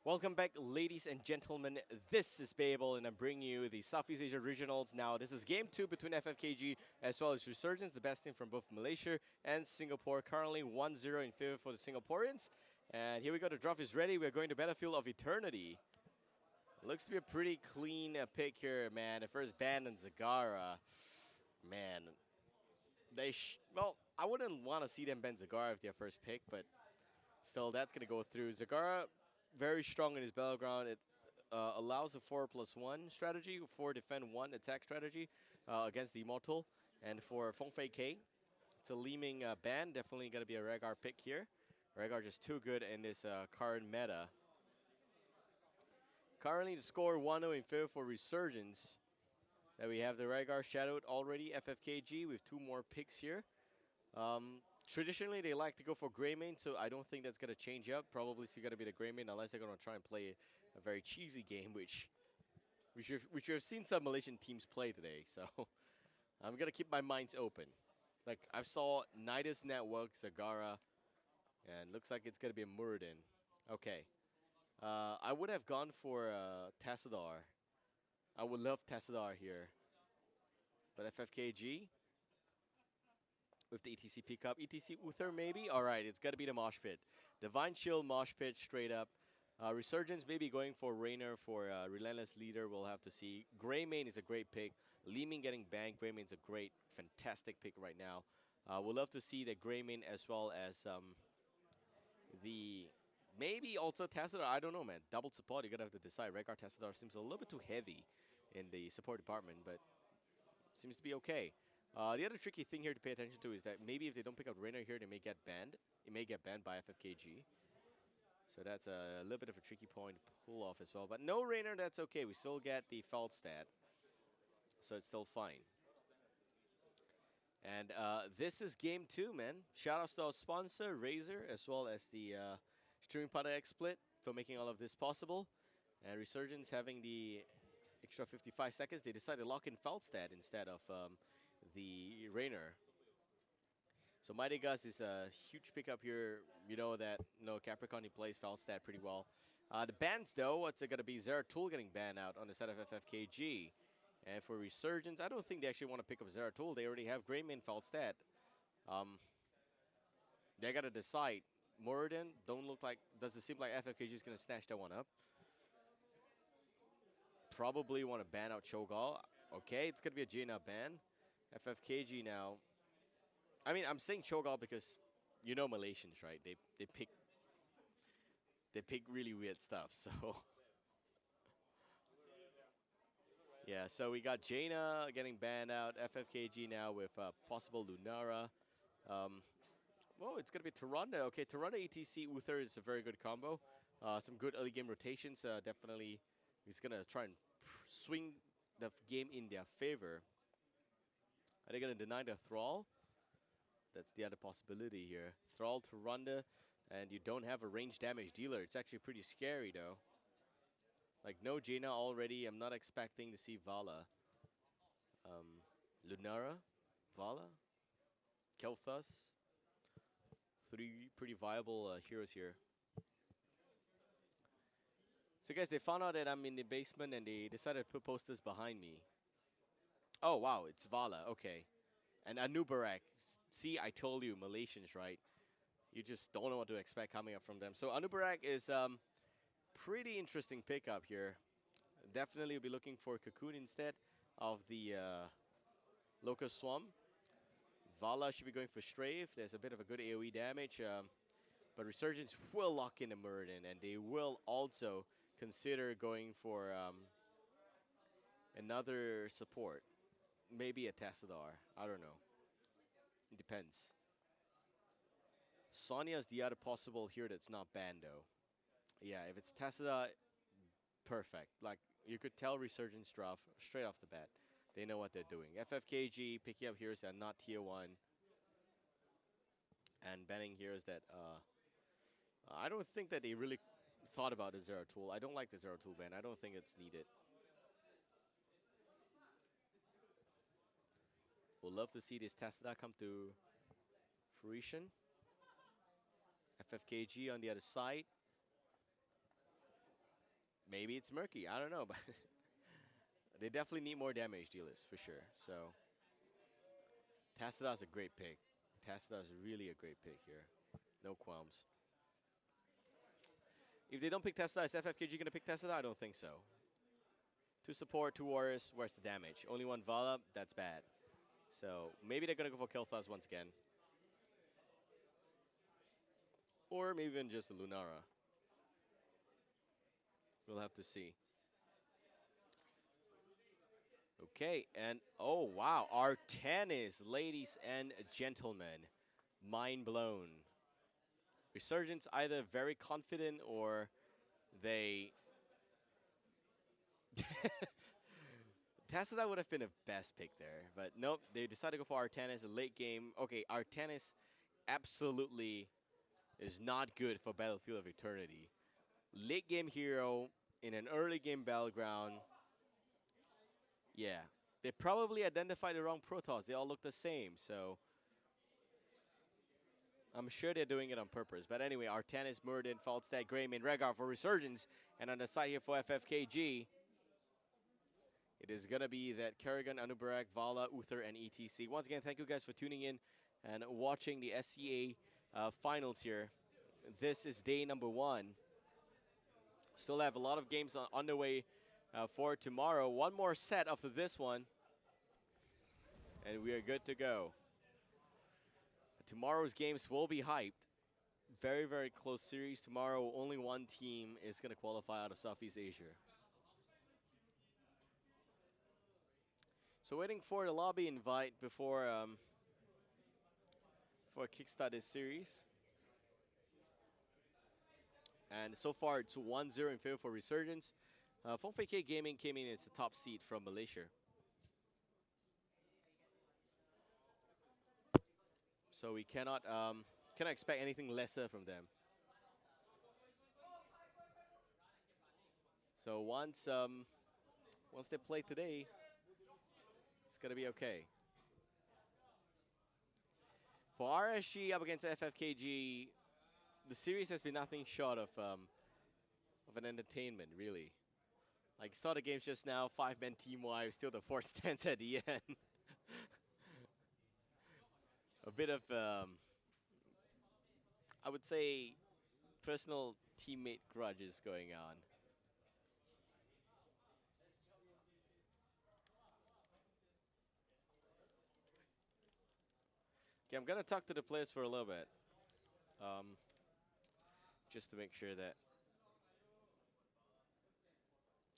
Welcome back, ladies and gentlemen. This is Babel, and I'm bringing you the Southeast Asia Regionals. Now, this is Game 2 between FFKG as well as Resurgence, the best team from both Malaysia and Singapore. Currently 1-0 in favor for the Singaporeans. And here we go, the draft is ready. We're going to Battlefield of Eternity. Looks to be a pretty clean pick here, man. The first ban on Zagara. Man, well, I wouldn't want to see them ban Zagara if their first pick, but still, that's going to go through. Zagara, very strong in his battleground. It allows a 4+1 strategy, 4 defend 1 attack strategy against the Immortal. And for Fong Fei Kei, it's a Leeming ban. Definitely going to be a Rhaegar pick here. Rhaegar just too good in this current meta. Currently, the score 1-0 in favor for Resurgence. That we have the Rhaegar shadowed already, FFKG, with 2 more picks here. Traditionally, they like to go for Greymane, so I don't think that's going to change up. Probably still going to be the Greymane, unless they're going to try and play a very cheesy game, which we have seen some Malaysian teams play today. So I'm going to keep my minds open. Like, I saw Nidus Network, Zagara, and looks like it's going to be a Muradin. Okay. I would have gone for Tassadar. I would love Tassadar here. But FFKG with the ETC pickup. ETC Uther maybe? Alright, it's got to be the Mosh Pit. Divine Chill, Mosh Pit, straight up. Resurgence maybe going for Rainer for Relentless Leader. We'll have to see. Greymane is a great pick. Leeming getting banned. Greymane's a great, fantastic pick right now. We'll love to see the Greymane as well as the... Maybe also Tassadar, I don't know, man. Double support, you're going to have to decide. Rhaegar Tassadar seems a little bit too heavy in the support department, but seems to be okay. The other tricky thing here to pay attention to is that maybe if they don't pick up Rainer here, they may get banned. It may get banned by FFKG. So that's a little bit of a tricky point to pull off as well. But no Rainer, that's okay. We still get the Feldstad. So it's still fine. And this is game 2, man. Shoutouts to our sponsor, Razer, as well as the streaming partner XSplit for making all of this possible. And Resurgence having the extra 55 seconds. They decided to lock in Feldstad instead of the Rainer. So Mighty Gus is a huge pickup here. You know that Capricorn, he plays Feldstad pretty well. The bans though, what's it going to be? Zeratul getting banned out on the side of FFKG. And for Resurgence, I don't think they actually want to pick up Zeratul. They already have Greymane Feldstad. They got to decide. Muradin, does it seem like FFKG is going to snatch that one up? Probably want to ban out Cho'Gall. Okay, it's going to be a Jaina ban. FFKG now. I mean, I'm saying Cho'Gall because you know Malaysians, right? They pick really weird stuff. So yeah, so we got Jaina getting banned out. FFKG now with possible Lunara. Well, it's going to be Tyrande. Okay, Tyrande ETC Uther is a very good combo. Some good early game rotations. Definitely, he's going to try and swing the game in their favor. Are they going to deny the Thrall? That's the other possibility here. Thrall, Tyrande, and you don't have a range damage dealer. It's actually pretty scary, though. Like, no Jaina already. I'm not expecting to see Vala. Lunara, Vala, Kel'Thas. 3 pretty viable heroes here. So guys, they found out that I'm in the basement and they decided to put posters behind me. Oh wow, it's Vala, okay. And Anubarak. See, I told you, Malaysians, right? You just don't know what to expect coming up from them. So Anubarak is pretty interesting pickup here. Definitely will be looking for Cocoon instead of the Locust Swarm. Vala should be going for Strafe. There's a bit of a good AoE damage. But Resurgence will lock in the Muradin, and they will also consider going for another support. Maybe a Tassadar. I don't know. It depends. Sonya's the other possible here that's not banned, though. Yeah, if it's Tassadar, perfect. Like, you could tell Resurgence draft straight off the bat. They know what they're doing. FFKG picking up heroes that are not tier 1. And banning heroes that I don't think that they really thought about the Zeratul. I don't like the Zeratul ban. I don't think it's needed. We'll love to see this Tassadar come to fruition. FFKG on the other side. Maybe it's murky. I don't know, but they definitely need more damage dealers for sure. So Tassadar is a great pick. Tassadar is really a great pick here. No qualms. If they don't pick Tassadar, is FFKG going to pick Tassadar? I don't think so. 2 support, 2 warriors, where's the damage? Only 1 Vala, that's bad. So maybe they're going to go for Kel'Thas once again. Or maybe even just a Lunara. We'll have to see. Okay, and oh wow, Artanis, ladies and gentlemen. Mind blown. Resurgence either very confident or they... Tassadar would have been a best pick there, but nope, they decided to go for Artanis, a late game. Okay, Artanis absolutely is not good for Battlefield of Eternity. Late game hero in an early game battleground. Yeah, they probably identified the wrong Protoss. They all look the same, so I'm sure they're doing it on purpose. But anyway, Artanis, Murden, Falstad, Greymane, Rhaegar for Resurgence, and on the side here for FFKG, it is going to be that Kerrigan, Anubarak, Vala, Uther, and ETC. Once again, thank you guys for tuning in and watching the SCA finals here. This is day number 1. Still have a lot of games underway for tomorrow. One more set after this one, and we are good to go. Tomorrow's games will be hyped. Very, very close series. Tomorrow, only one team is going to qualify out of Southeast Asia. So waiting for the lobby invite before I kickstart this series. And so far it's 1-0 in favor for Resurgence. Fong Fei Kei Gaming came in as the top seed from Malaysia. So we cannot expect anything lesser from them. So once they play today, it's gonna be okay. For RSG up against FFKG, the series has been nothing short of an entertainment, really. Like, saw the games just now, 5-man team-wise, still the 4 stands at the end. A bit of, I would say, personal teammate grudges going on. Okay, I'm gonna talk to the players for a little bit, just to make sure that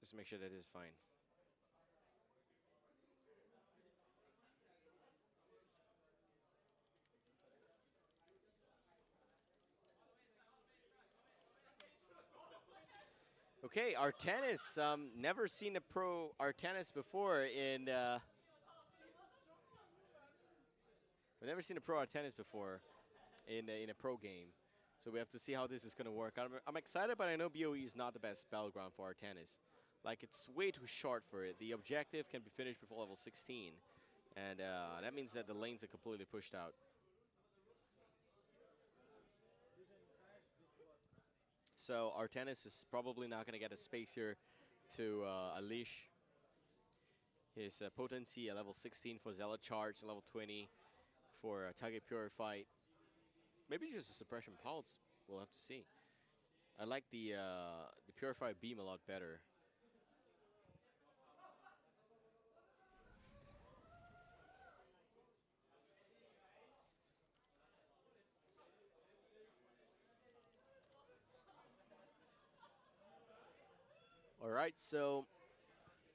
it is fine. Okay, Artanis, never seen a pro Artanis before in. I've never seen a pro Artanis before in a pro game, so we have to see how this is going to work. I'm excited, but I know BOE is not the best battleground for Artanis. Like, it's way too short for it. The objective can be finished before level 16, and that means that the lanes are completely pushed out. So Artanis is probably not going to get a space here to unleash his potency at level 16 for Zealot Charge, level 20 for Target Purified. Maybe just a Suppression Pulse. We'll have to see. I like the Purified Beam a lot better. Alright, so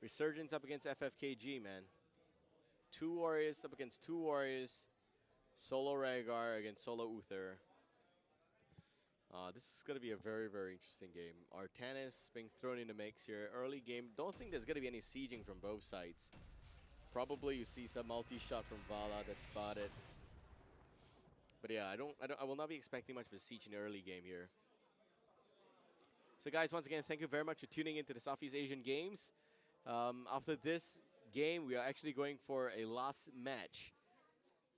Resurgence up against FFKG, man. 2 warriors up against 2 warriors. Solo Rhaegar against solo Uther. This is going to be a very, very interesting game. Artanis being thrown in the mix here. Early game. Don't think there's going to be any sieging from both sides. Probably you see some multi-shot from Vala. That's about it. But yeah, I will not be expecting much of a siege in the early game here. So guys, once again, thank you very much for tuning into the Southeast Asian Games. After this game, we are actually going for a last match.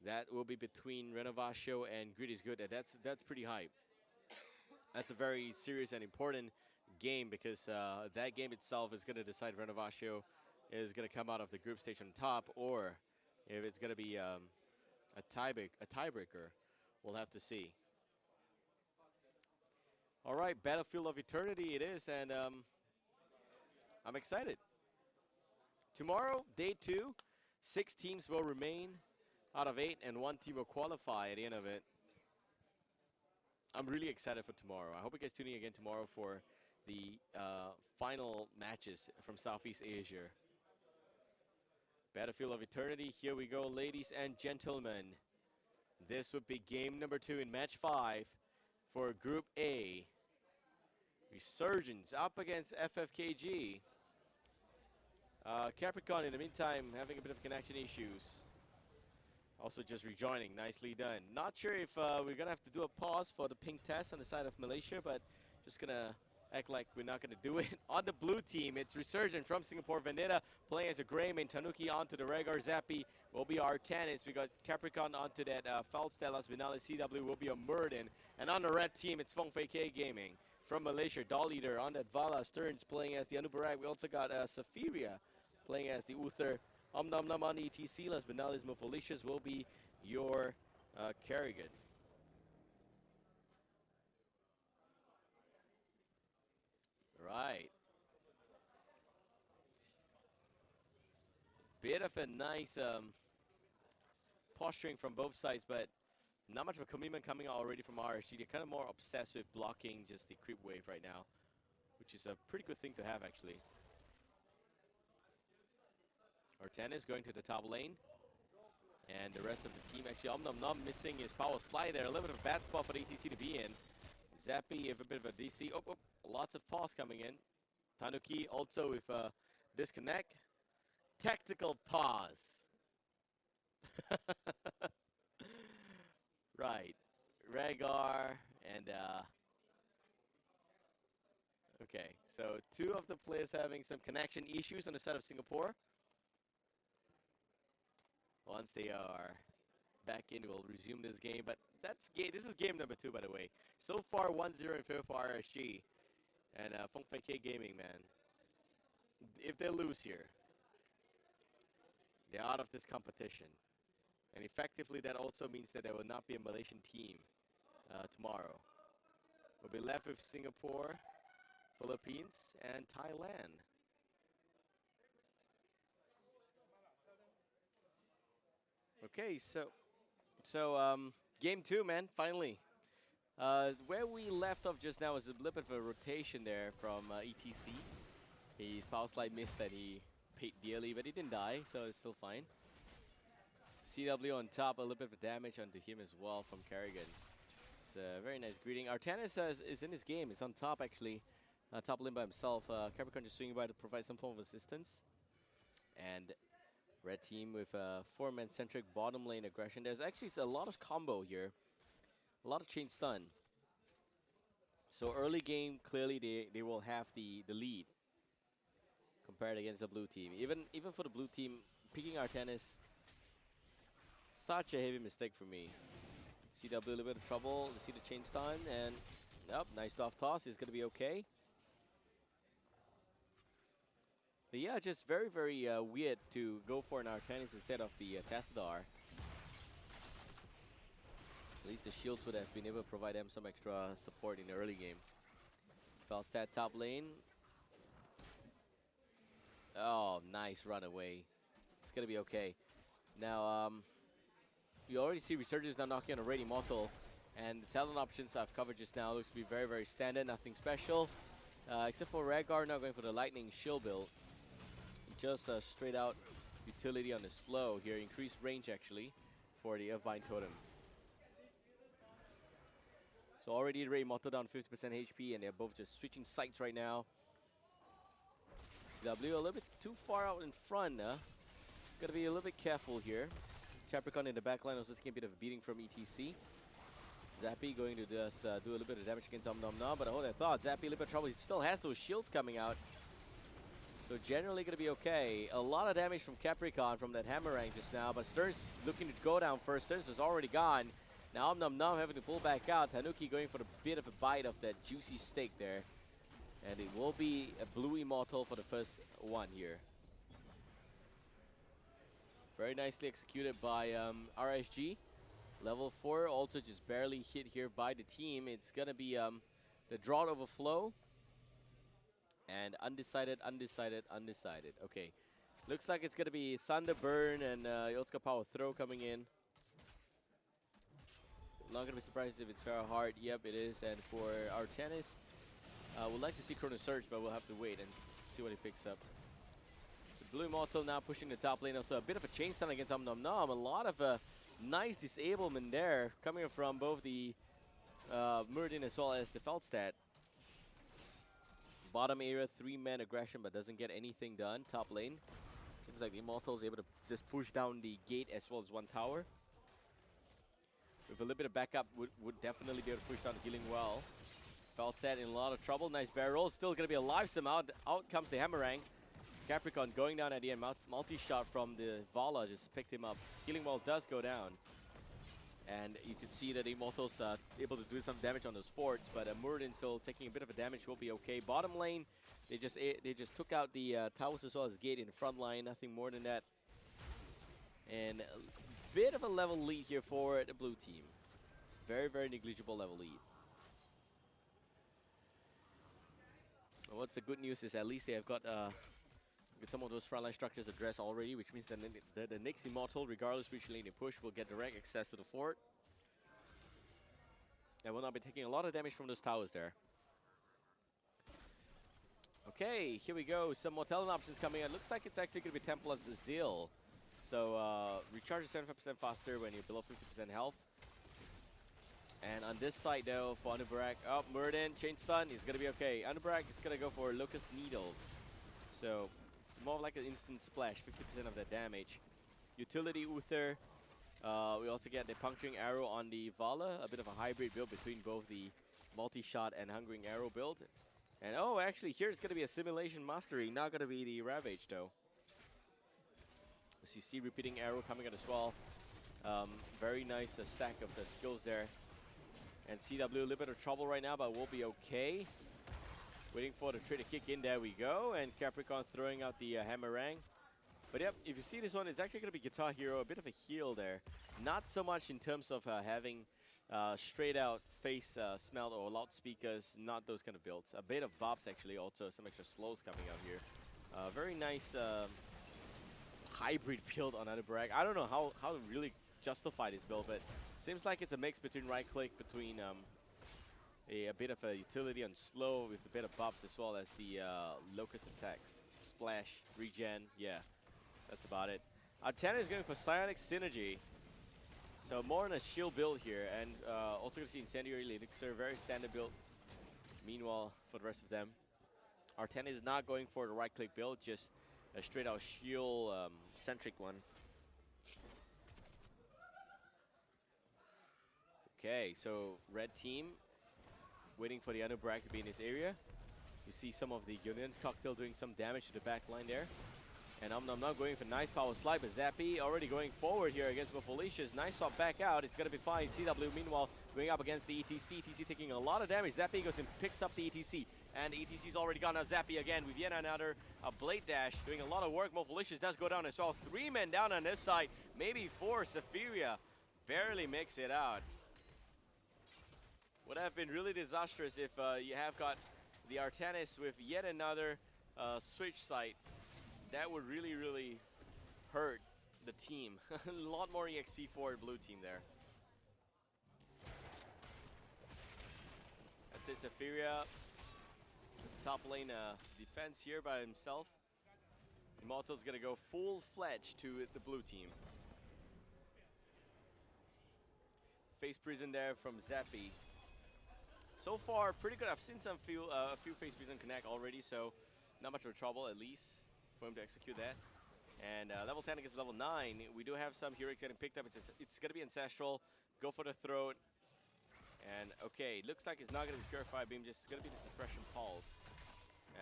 That will be between Renovacio and Grid is Good. That's pretty hype. That's a very serious and important game because that game itself is going to decide if Renovacio is going to come out of the group stage on top, or if it's going to be a tiebreaker. We'll have to see. All right, Battlefield of Eternity it is, and I'm excited. Tomorrow, day 2, 6 teams will remain out of 8, and 1 team will qualify at the end of it. I'm really excited for tomorrow. I hope you guys tune in again tomorrow for the final matches from Southeast Asia. Battlefield of Eternity, here we go, ladies and gentlemen. This would be game number 2 in match 5 for Group A. Resurgence up against FFKG. Capricorn, in the meantime, having a bit of connection issues. Also just rejoining, nicely done. Not sure if we're going to have to do a pause for the ping test on the side of Malaysia, but just going to act like we're not going to do it. On the blue team, it's Resurgent from Singapore. Vendetta playing as a Greymane. Tanuki onto the Rhaegar. Zappi will be our tennis. We got Capricorn onto that Falstellas. Vinales CW will be a Murden. And on the red team, it's Fong Fei Kei Gaming from Malaysia. Doll Eater on that Vala. Stearns playing as the Anubarak. We also got Safiria playing as the Uther. Nam Nam on ETC. Las Vinales Mofolicious will be your Kerrigan. Right. Bit of a nice posturing from both sides, but not much of a commitment coming out already from RSG. They're kind of more obsessed with blocking just the creep wave right now, which is a pretty good thing to have, actually. Orten is going to the top lane. And the rest of the team, actually, Nom missing his power slide there. A little bit of a bad spot for the ETC to be in. Zappy with a bit of a DC. Oh, lots of pause coming in. Tanuki also with a disconnect. Tactical pause. Right. Rhaegar and okay, so 2 of the players having some connection issues on the side of Singapore. Once they are back in, we'll resume this game. But this is game number 2, by the way. So far, 1-0 in favor for RSG. And Fong Fei Kei Gaming, man. If they lose here, they're out of this competition. And effectively, that also means that there will not be a Malaysian team tomorrow. We'll be left with Singapore, Philippines, and Thailand. Okay, so game 2, man, finally. Where we left off just now was a little bit of a rotation there from ETC. His power slide missed and he paid dearly, but he didn't die, so it's still fine. CW on top, a little bit of damage onto him as well from Kerrigan. It's a very nice greeting. Artanis is in his game. It's on top, actually. Top lane by himself. Capricorn just swinging by to provide some form of assistance. And red team with a 4-man centric bottom lane aggression. There's actually a lot of combo here. A lot of chain stun. So early game, clearly they will have the lead compared against the blue team. Even for the blue team, picking Artanis, such a heavy mistake for me. CW a little bit of trouble. You see the chain stun, and yep, nice off toss. He's going to be okay. But yeah, just very, very weird to go for an Artanis instead of the Tassadar. At least the shields would have been able to provide them some extra support in the early game. Falstad top lane. Oh, nice run away. It's going to be okay. Now, you already see Resurgence now knocking on a Raid Immortal. And the talent options I've covered just now looks to be very, very standard. Nothing special. Except for Rhaegar now going for the Lightning Shield build. Just straight out utility on the slow here. Increased range, actually, for the Irvine Totem. So already Raid Immortal down 50% HP, and they're both just switching sides right now. CW a little bit too far out in front. Gotta be a little bit careful here. Capricorn in the backline also taking a bit of a beating from ETC. Zappy going to just do a little bit of damage against Nom, but hold that thought. Zappy a little bit of trouble. He still has those shields coming out. So generally going to be okay. A lot of damage from Capricorn from that Hammerang just now, but Stearns looking to go down first. Stearns is already gone. Now Nom having to pull back out. Tanuki going for a bit of a bite of that juicy steak there. And it will be a blue Immortal for the first one here. Very nicely executed by RSG. Level 4 also just barely hit here by the team. It's going to be the Drought Overflow. And undecided. Okay. Looks like it's going to be Thunder Burn and Yotsuka Power Throw coming in. Not going to be surprised if it's Farrah Heart. Yep, it is. And for our tennis, we'd like to see Chrono Surge, but we'll have to wait and see what he picks up. So Blue Immortal now pushing the top lane. Also a bit of a chain stun against Nom. A lot of nice disablement there coming from both the Muradin as well as the Feldstadt. Bottom area, 3-man aggression, but doesn't get anything done. Top lane. Seems like the Immortal is able to just push down the gate as well as one tower. With a little bit of backup, would definitely be able to push down the healing well. Feldstadt in a lot of trouble. Nice barrel. Still going to be alive somehow. Out comes the Hammerang. Capricorn going down at the end. Multi-shot from the Vala just picked him up. Healing wall does go down. And you can see that the Immortals able to do some damage on those forts. But Muradin still taking a bit of a damage. Will be okay. Bottom lane, they just took out the towers as well as gate in the front line. Nothing more than that. And bit of a level lead here for the blue team. Very, very negligible level lead. And what's the good news is at least they have got some of those frontline structures addressed already, which means that the next Immortal, regardless which lane they push, will get direct access to the fort. And will not be taking a lot of damage from those towers there. Okay, here we go. Some more talent options coming in. Looks like it's actually going to be Templar's Zeal. So, recharges 75% faster when you're below 50% health. And on this side, though, for Anubarak, Muradin, chain stun, is going to be okay. Anubarak is going to go for Locust Needles. So, it's more like an instant splash, 50% of the damage. Utility Uther. We also get the Puncturing Arrow on the Vala, a bit of a hybrid build between both the Multi-Shot and Hungering Arrow build. And, actually, here it's going to be a Simulation Mastery, not going to be the Ravage, though. As you see, repeating arrow coming out as well. Very nice stack of the skills there. And CW a little bit of trouble right now, but we'll be okay. Waiting for the trade to kick in. There we go. And Capricorn throwing out the Hammerang. But yep, if you see this one, it's actually going to be Guitar Hero. A bit of a heal there. Not so much in terms of having straight out face smelt or loudspeakers. Not those kind of builds. A bit of bops actually also. Some extra slows coming out here. Very nice hybrid build on Anubarak. I don't know how to really justify this build, but seems like it's a mix between right click, between a bit of a utility on slow with a bit of buffs as well as the locust attacks. Splash, regen, yeah, that's about it. Artana is going for Psionic Synergy. So more on a shield build here, and also going to see Incendiary Elixir, very standard builds. Meanwhile, for the rest of them, Artana is not going for the right click build, just a straight out shield centric one. Okay, so red team waiting for the Anubarak to be in this area. You see some of the Union's cocktail doing some damage to the back line there. And I'm not going for nice power slide, but Zappy already going forward here against Felicia's. Nice swap back out. It's going to be fine. CW, meanwhile, going up against the ETC. ETC taking a lot of damage. Zappy goes and picks up the ETC. And the ETC's already gone. Now Zappy again with yet another Blade Dash. Doing a lot of work. Felicia's does go down as well. 3 men down on this side. Maybe 4. Saphiria barely makes it out. Would have been really disastrous if you have got the Artanis with yet another switch site. That would really, really hurt the team. A lot more EXP for the blue team there. That's it, Saphiria. Top lane defense here by himself. Immortal's gonna go full-fledged to the blue team. Face prison there from Zappy. So far, pretty good. I've seen a few face prison connect already, so not much of a trouble, at least, for him to execute that. And level 10 against level 9. We do have some heroics getting picked up. It's going to be Ancestral. Go for the throat. And, okay, looks like it's not going to be Purify Beam. Just going to be the Suppression Pulse.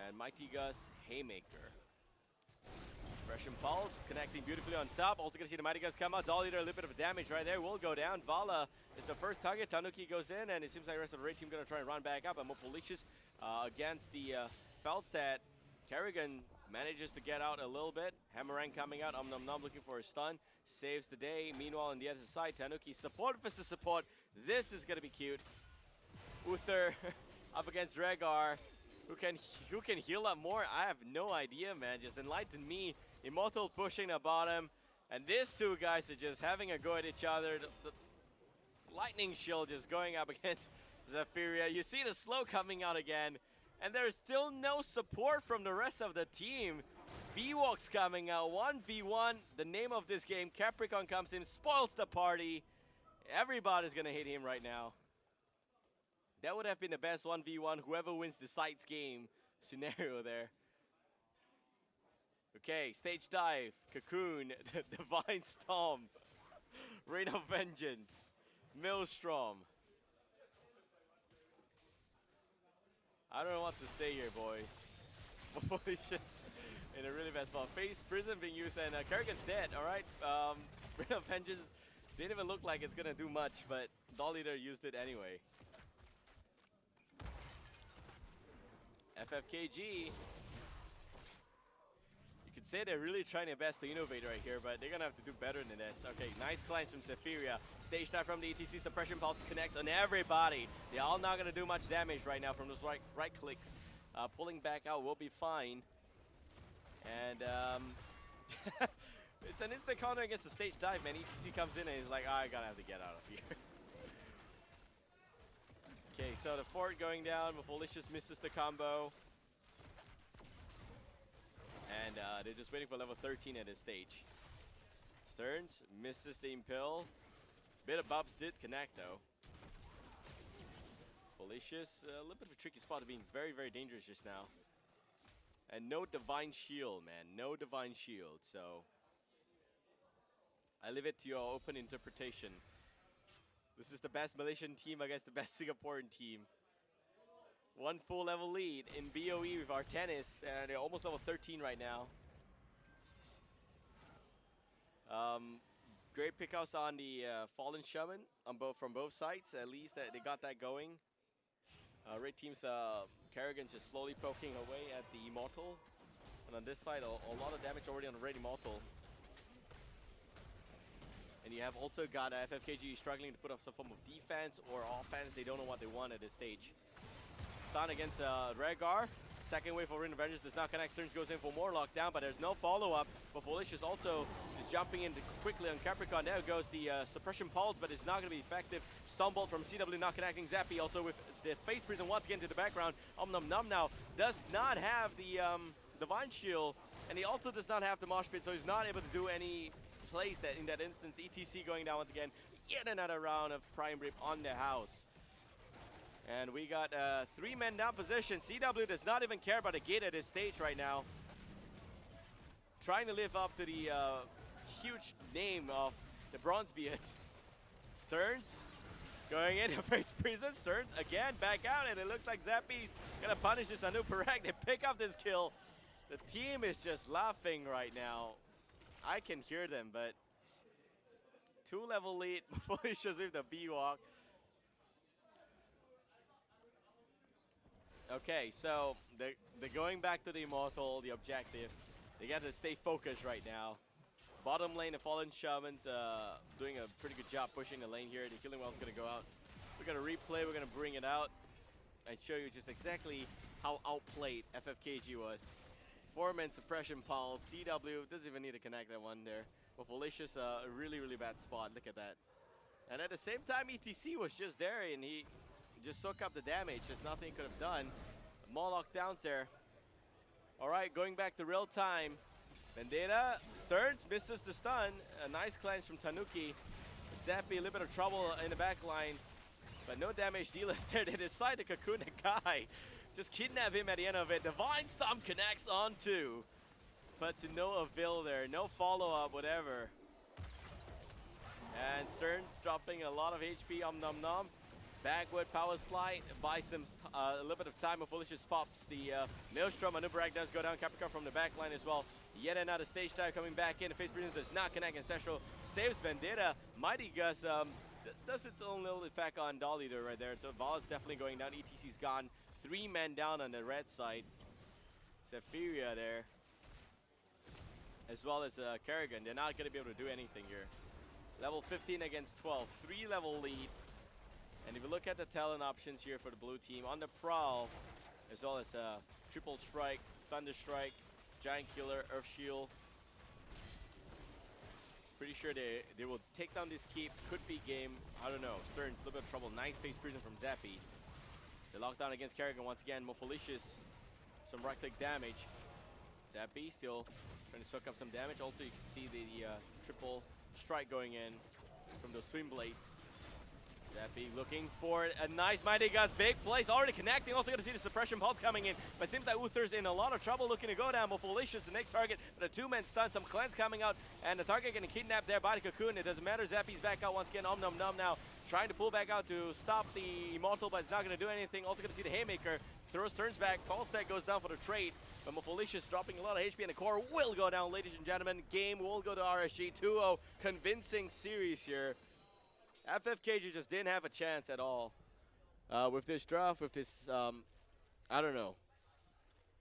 And Mighty Gus, Haymaker. Suppression Pulse connecting beautifully on top. Also gonna see the Mighty Guys come out. Doll Eater, a little bit of damage right there, will go down. Vala is the first target. Tanuki goes in, and it seems like the rest of the raid team gonna try and run back up. And Mofalicious against the Feldstat. Kerrigan manages to get out a little bit. Hammerang coming out. Nom Nom looking for a stun. Saves the day. Meanwhile, on the other side, Tanuki support versus support. This is gonna be cute. Uther up against Rhaegar. Who can heal up more? I have no idea, man. Just enlighten me. Immortal pushing the bottom. And these two guys are just having a go at each other. The lightning shield just going up against Zephyria. You see the slow coming out again. And there's still no support from the rest of the team. B-Walk's coming out. 1v1. The name of this game. Capricorn comes in, spoils the party. Everybody's gonna hate him right now. That would have been the best 1v1, whoever wins the sights game scenario there. Okay, stage dive, Cocoon, Divine Storm, Rain of Vengeance, Maelstrom. I don't know what to say here, boys. Just in a really bad spot. Face Prison being used, and Kerrigan's dead, alright? Rain of Vengeance didn't even look like it's gonna do much, but Doll Eater used it anyway. FFKG, you could say they're really trying their best to innovate right here, but they're gonna have to do better than this. Okay, nice cleanse from Zephyria. Stage dive from the ETC. Suppression Pulse connects on everybody. They're all not gonna do much damage right now from those right clicks. Pulling back out will be fine. And it's an instant counter against the stage dive, man. ETC comes in and he's like, I gotta have to get out of here. Okay, so the fort going down. Mofalicious misses the combo. And they're just waiting for level 13 at this stage. Stearns misses the Impel. Bit of bubs did connect though. Mofalicious, a little bit of a tricky spot, being very, very dangerous just now. And no Divine Shield, man. No Divine Shield, so I leave it to your open interpretation. This is the best Malaysian team against the best Singaporean team. One full level lead in BOE with our tennis, and they're almost level 13 right now. Great pickups on the Fallen Shaman on from both sides. At least they got that going. Red team's Kerrigan just slowly poking away at the Immortal. And on this side, a lot of damage already on the Red Immortal. And you have also got FFKG struggling to put up some form of defense or offense. They don't know what they want at this stage. Stun against Rhaegar. Second wave for Rain of Vengeance does not connect. Stearns goes in for more lockdown, but there's no follow-up. But Mofalicious also just jumping in quickly on Capricorn. There goes the Suppression Pulse, but it's not going to be effective. Stumbled from CW not connecting. Zappy also with the Face Prison once again to the background. Nom Nom now does not have the Divine Shield, and he also does not have the Mosh Pit, so he's not able to do any plays that in that instance. ETC going down once again. Yet another round of Prime Rip on the house. And we got 3 men down position. CW does not even care about the gate at this stage right now. Trying to live up to the huge name of the Bronzebeard. Stearns going in to face Prison. Stearns again back out, and it looks like Zappy's gonna punish this Anu Parak. They pick up this kill. The team is just laughing right now. I can hear them, but 2-level lead. Mofalicious with the B-Walk. Okay, so they're going back to the Immortal, the objective. They got to stay focused right now. Bottom lane, the Fallen Shaman's doing a pretty good job pushing the lane here. The Healing Well's going to go out. We're going to replay, we're going to bring it out and show you just exactly how outplayed FFKG was. 4-man Suppression Pulse, CW, doesn't even need to connect that one there. Mofalicious, a really, really bad spot, look at that. And at the same time, ETC was just there, and he just soak up the damage. There's nothing he could have done. More lockdowns there. All right, going back to real time. Vendetta, Stearns misses the stun. A nice cleanse from Tanuki. Zappy, a little bit of trouble in the back line, but no damage dealers there. They decide to cocoon the guy. Just kidnap him at the end of it. Divine Stomp connects on 2, but to no avail there. No follow-up, whatever. And Stearns dropping a lot of HP. Nom Nom. Backward power slide, buy some a little bit of time. Mofalicious pops the Maelstrom. Anubarak does go down. Capricorn from the back line as well. Yet another stage dive coming back in. The face presence does not connect. Ancestral saves Vendetta. Mighty Gus does its own little effect on Doll Eater right there. So Val is definitely going down. ETC's gone. 3 men down on the red side. Zephyria there. As well as Kerrigan. They're not going to be able to do anything here. Level 15 against 12. 3-level lead. And if you look at the talent options here for the blue team, on the prowl, as well as Triple Strike, Thunder Strike, Giant Killer, Earth Shield. Pretty sure they will take down this keep. Could be game. I don't know. Stern's a little bit of trouble. Nice face prison from Zappy. They lock down against Kerrigan once again. Mofalicious. Some right click damage. Zappy still trying to soak up some damage. Also, you can see the Triple Strike going in from those Twin Blades. Zappy looking for a nice Mighty Gus big place, already connecting. Also going to see the suppression pulse coming in, but it seems like Uther's in a lot of trouble looking to go down. Mofalicious, the next target, but a 2-man stun, some cleanse coming out, and the target getting kidnapped there by the Cocoon. It doesn't matter, Zappy's back out once again. Nom Nom now trying to pull back out to stop the Immortal, but it's not going to do anything. Also going to see the Haymaker, throws, turns back, false stack goes down for the trade, but Mofalicious dropping a lot of HP, and the core will go down, ladies and gentlemen. Game will go to RSG 2-0, convincing series here. FFKG just didn't have a chance at all with this draft, with this, I don't know,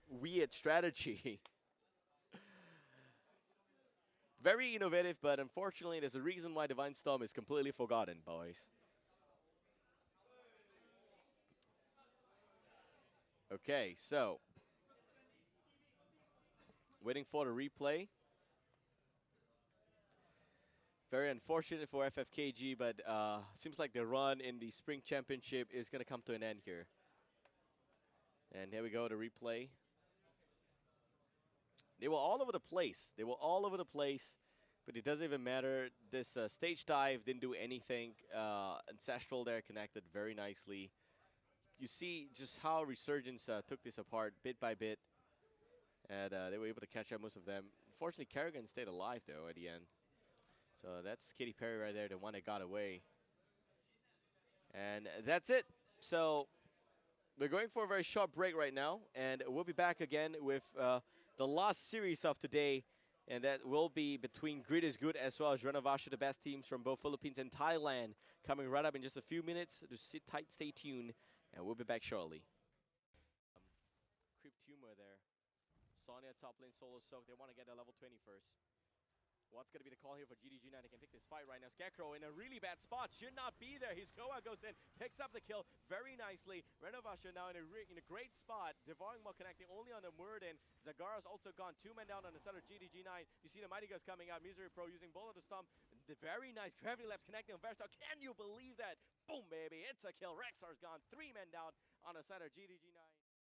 weird strategy. Very innovative, but unfortunately there's a reason why Divine Storm is completely forgotten, boys. Okay, so waiting for the replay. Very unfortunate for FFKG, but seems like the run in the Spring Championship is going to come to an end here. And here we go, the replay. They were all over the place. They were all over the place, but it doesn't even matter. This stage dive didn't do anything. Ancestral there connected very nicely. You see just how Resurgence took this apart bit by bit, and they were able to catch up most of them. Unfortunately, Kerrigan stayed alive, though, at the end. So that's Katy Perry right there, the one that got away. And that's it. So we're going for a very short break right now, and we'll be back again with the last series of today, and that will be between Grid is Good as well as Renovation, the best teams from both Philippines and Thailand, coming right up in just a few minutes. To sit tight, stay tuned, and we'll be back shortly. Crypt Humor there. Sonya top lane, solo soak. They want to get a level 20 first. What's going to be the call here for GDG9? They can take this fight right now. Scarecrow in a really bad spot. Should not be there. His Koa goes in, picks up the kill very nicely. Renovation now in a great spot. Devouring Maw connecting only on the Murden. Zagara's also gone. 2 men down on the side of GDG9. You see the Mighty Gus coming out. Misery Pro using Bullet to Stomp. The very nice Gravity Labs connecting on Verstar. Can you believe that? Boom, baby. It's a kill. Rexar's gone. 3 men down on the side of GDG9.